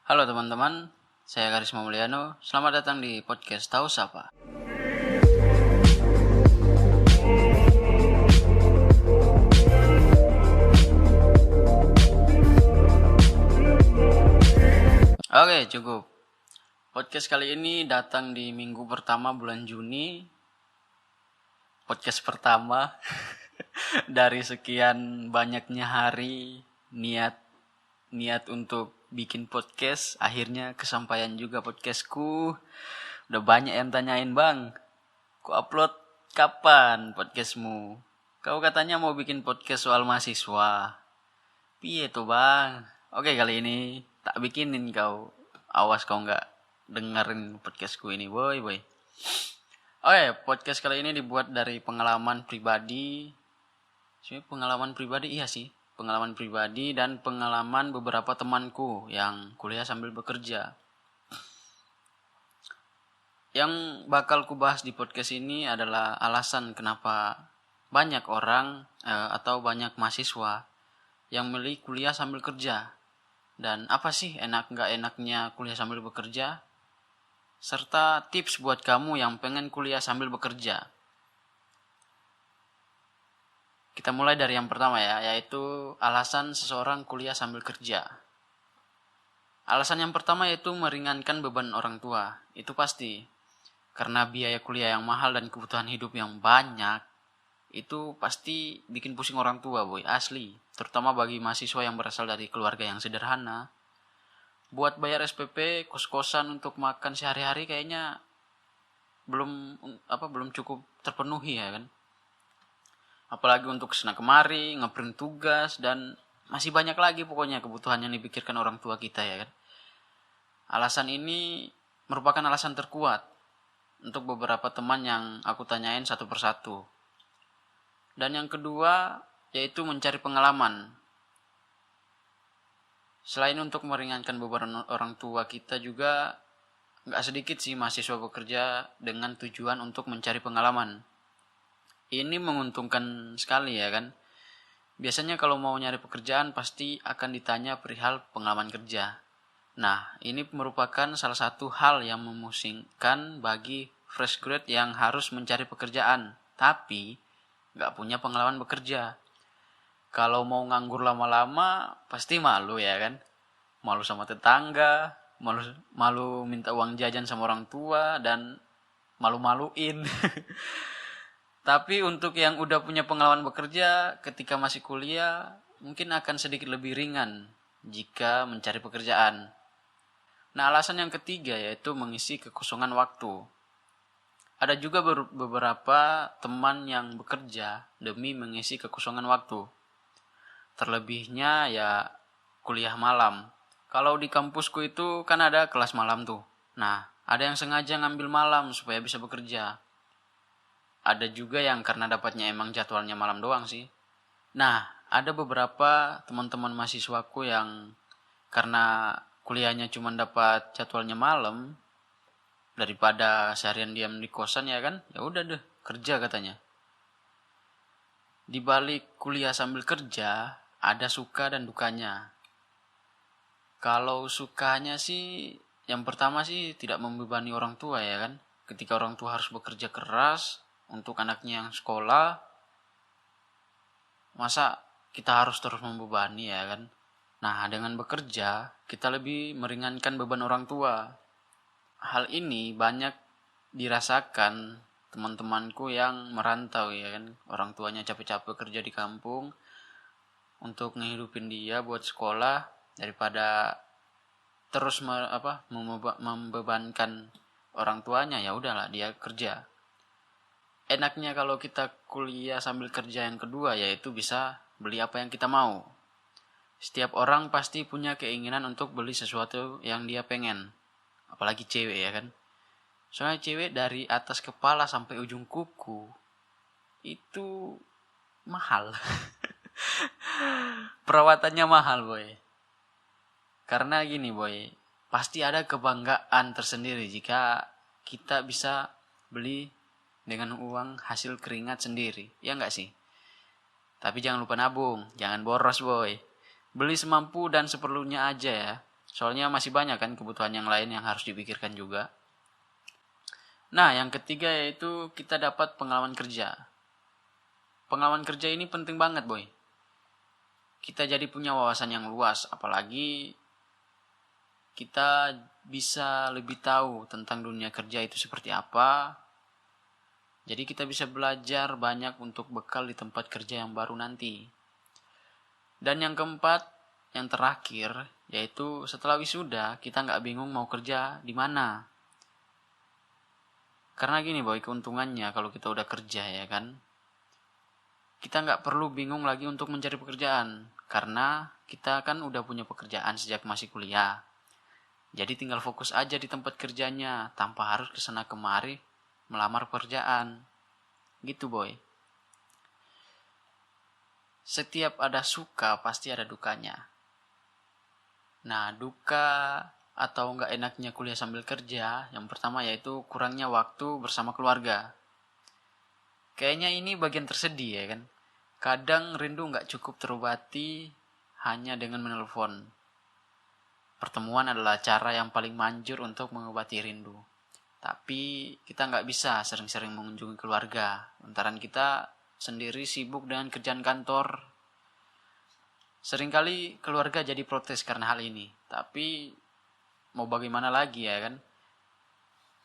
Halo teman-teman, saya Karisma Mulyano. Selamat datang di podcast Tahu Sapa. Oke, cukup. Podcast kali ini datang di minggu pertama bulan Juni. Podcast pertama dari sekian banyaknya hari niat untuk bikin podcast. Akhirnya kesampaian juga podcastku. Udah banyak yang tanyain, bang, ku upload kapan podcastmu? Kau katanya mau bikin podcast soal mahasiswa. Piye tuh bang? Oke, kali ini tak bikinin kau. Awas kau nggak dengerin podcastku ini, boy. Oke, podcast kali ini dibuat dari pengalaman pribadi. Sebenarnya pengalaman pribadi iya sih. Pengalaman pribadi dan pengalaman beberapa temanku yang kuliah sambil bekerja. Yang bakal kubahas di podcast ini adalah alasan kenapa banyak orang atau banyak mahasiswa yang milih kuliah sambil kerja. Dan apa sih enak nggak enaknya kuliah sambil bekerja? Serta tips buat kamu yang pengen kuliah sambil bekerja. Kita mulai dari yang pertama ya, yaitu alasan seseorang kuliah sambil kerja. Alasan yang pertama yaitu meringankan beban orang tua. Itu pasti. Karena biaya kuliah yang mahal dan kebutuhan hidup yang banyak, itu pasti bikin pusing orang tua, boy, asli. Terutama bagi mahasiswa yang berasal dari keluarga yang sederhana. Buat bayar SPP, kos-kosan untuk makan sehari-hari kayaknya belum cukup terpenuhi ya kan. Apalagi untuk kesana kemari, ngeprint tugas, dan masih banyak lagi pokoknya kebutuhan yang dipikirkan orang tua kita ya kan. Alasan ini merupakan alasan terkuat untuk beberapa teman yang aku tanyain satu persatu. Dan yang kedua yaitu mencari pengalaman. Selain untuk meringankan beban orang tua kita juga gak sedikit sih mahasiswa bekerja dengan tujuan untuk mencari pengalaman. Ini menguntungkan sekali ya kan. Biasanya kalau mau nyari pekerjaan pasti akan ditanya perihal pengalaman kerja. Nah, ini merupakan salah satu hal yang memusingkan bagi fresh grad yang harus mencari pekerjaan, tapi gak punya pengalaman bekerja. Kalau mau nganggur lama-lama, pasti malu ya kan. Malu sama tetangga, malu minta uang jajan sama orang tua, dan malu-maluin. Tapi untuk yang udah punya pengalaman bekerja ketika masih kuliah, mungkin akan sedikit lebih ringan jika mencari pekerjaan. Nah, alasan yang ketiga yaitu mengisi kekosongan waktu. Ada juga beberapa teman yang bekerja demi mengisi kekosongan waktu. Terlebihnya ya kuliah malam. Kalau di kampusku itu kan ada kelas malam tuh. Nah, ada yang sengaja ngambil malam supaya bisa bekerja. Ada juga yang karena dapatnya emang jadwalnya malam doang sih. Nah, ada beberapa teman-teman mahasiswaku yang karena kuliahnya cuma dapat jadwalnya malam, daripada seharian diam di kosan ya kan, ya udah deh kerja katanya. Di balik kuliah sambil kerja ada suka dan dukanya. Kalau sukanya sih yang pertama sih tidak membebani orang tua ya kan. Ketika orang tua harus bekerja keras untuk anaknya yang sekolah, masa kita harus terus membebani ya kan. Nah, dengan bekerja kita lebih meringankan beban orang tua. Hal ini banyak dirasakan teman-temanku yang merantau ya kan. Orang tuanya capek-capek kerja di kampung untuk ngehidupin dia buat sekolah, daripada terus membebankan orang tuanya, ya udahlah dia kerja. Enaknya kalau kita kuliah sambil kerja yang kedua yaitu bisa beli apa yang kita mau. Setiap orang pasti punya keinginan untuk beli sesuatu yang dia pengen. Apalagi cewek ya kan. Soalnya cewek dari atas kepala sampai ujung kuku itu mahal. Perawatannya mahal, boy. Karena gini, boy, pasti ada kebanggaan tersendiri jika kita bisa beli dengan uang hasil keringat sendiri. Ya enggak sih? Tapi jangan lupa nabung, jangan boros, boy. Beli semampu dan seperlunya aja ya. Soalnya masih banyak kan kebutuhan yang lain yang harus dipikirkan juga. Nah, yang ketiga yaitu kita dapat pengalaman kerja. Pengalaman kerja ini penting banget, boy. Kita jadi punya wawasan yang luas, apalagi kita bisa lebih tahu tentang dunia kerja itu seperti apa. Jadi kita bisa belajar banyak untuk bekal di tempat kerja yang baru nanti. Dan yang keempat, yang terakhir, yaitu setelah wisuda kita nggak bingung mau kerja di mana. Karena gini boy, keuntungannya kalau kita udah kerja ya kan, kita nggak perlu bingung lagi untuk mencari pekerjaan. Karena kita kan udah punya pekerjaan sejak masih kuliah. Jadi tinggal fokus aja di tempat kerjanya, tanpa harus kesana kemari melamar pekerjaan. Gitu boy. Setiap ada suka pasti ada dukanya. Nah, duka atau nggak enaknya kuliah sambil kerja, yang pertama yaitu kurangnya waktu bersama keluarga. Kayaknya ini bagian tersedih ya kan. Kadang rindu nggak cukup terobati hanya dengan menelpon. Pertemuan adalah cara yang paling manjur untuk mengobati rindu. Tapi kita nggak bisa sering-sering mengunjungi keluarga. Lantaran kita sendiri sibuk dengan kerjaan kantor. Seringkali keluarga jadi protes karena hal ini. Tapi mau bagaimana lagi ya kan?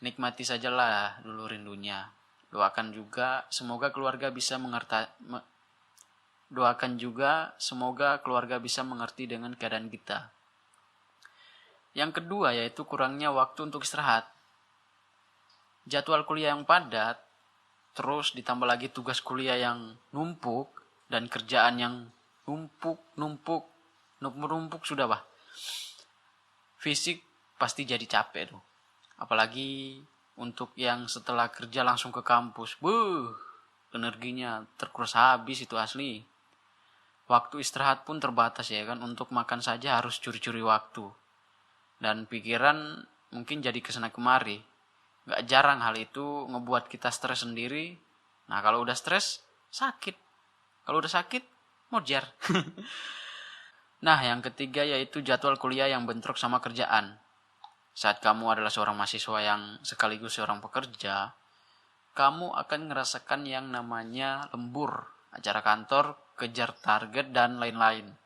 Nikmati sajalah dulu rindunya. Doakan juga semoga keluarga bisa mengerti dengan keadaan kita. Yang kedua yaitu kurangnya waktu untuk istirahat. Jadwal kuliah yang padat, terus ditambah lagi tugas kuliah yang numpuk, dan kerjaan yang numpuk sudah bah. Fisik pasti jadi capek tuh. Apalagi untuk yang setelah kerja langsung ke kampus. Energinya terkuras habis itu asli. Waktu istirahat pun terbatas ya kan. Untuk makan saja harus curi-curi waktu. Dan pikiran mungkin jadi kesana kemari. Gak jarang hal itu ngebuat kita stres sendiri. Nah kalau udah stres, sakit. Kalau udah sakit, mojar. Nah yang ketiga yaitu jadwal kuliah yang bentrok sama kerjaan. Saat kamu adalah seorang mahasiswa yang sekaligus seorang pekerja, kamu akan ngerasakan yang namanya lembur, acara kantor, kejar target, dan lain-lain.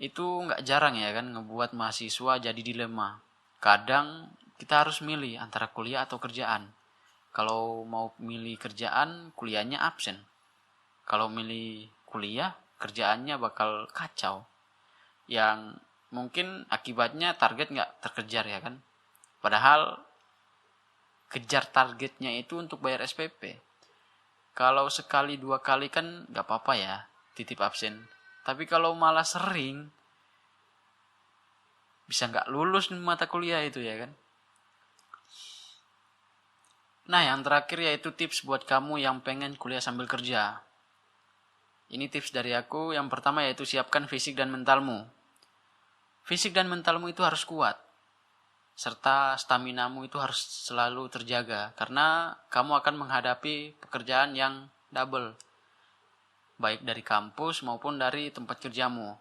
Itu nggak jarang ya kan ngebuat mahasiswa jadi dilema. Kadang kita harus milih antara kuliah atau kerjaan. Kalau mau milih kerjaan, kuliahnya absen. Kalau milih kuliah, kerjaannya bakal kacau. Yang mungkin akibatnya target nggak terkejar ya kan. Padahal kejar targetnya itu untuk bayar SPP. Kalau sekali 2 kali kan nggak apa-apa ya, titip absen. Tapi kalau malah sering, bisa nggak lulus mata kuliah itu ya kan. Nah yang terakhir yaitu tips buat kamu yang pengen kuliah sambil kerja. Ini tips dari aku. Yang pertama yaitu siapkan fisik dan mentalmu. Fisik dan mentalmu itu harus kuat. Serta staminamu itu harus selalu terjaga. Karena kamu akan menghadapi pekerjaan yang double. Baik dari kampus maupun dari tempat kerjamu.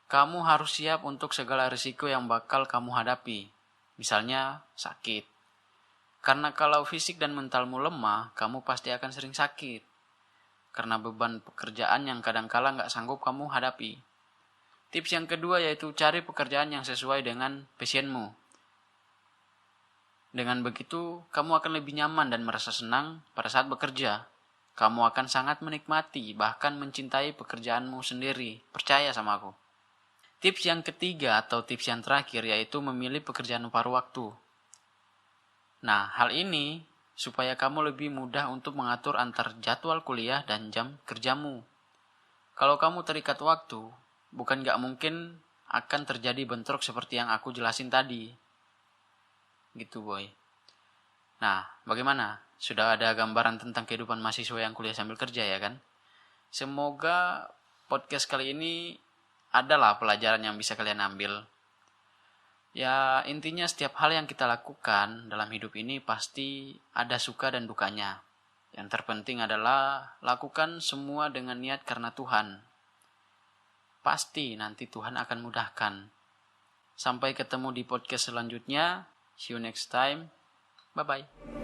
Kamu harus siap untuk segala risiko yang bakal kamu hadapi. Misalnya sakit. Karena kalau fisik dan mentalmu lemah, kamu pasti akan sering sakit. Karena beban pekerjaan yang kadangkala nggak sanggup kamu hadapi. Tips yang kedua yaitu cari pekerjaan yang sesuai dengan passionmu. Dengan begitu, kamu akan lebih nyaman dan merasa senang pada saat bekerja. Kamu akan sangat menikmati, bahkan mencintai pekerjaanmu sendiri. Percaya sama aku. Tips yang ketiga atau tips yang terakhir yaitu memilih pekerjaan paruh waktu. Nah, hal ini supaya kamu lebih mudah untuk mengatur antar jadwal kuliah dan jam kerjamu. Kalau kamu terikat waktu, bukan gak mungkin akan terjadi bentrok seperti yang aku jelasin tadi. Gitu boy. Nah, bagaimana? Sudah ada gambaran tentang kehidupan mahasiswa yang kuliah sambil kerja ya kan? Semoga podcast kali ini adalah pelajaran yang bisa kalian ambil. Ya, intinya setiap hal yang kita lakukan dalam hidup ini pasti ada suka dan dukanya. Yang terpenting adalah lakukan semua dengan niat karena Tuhan. Pasti nanti Tuhan akan mudahkan. Sampai ketemu di podcast selanjutnya. See you next time. Bye-bye.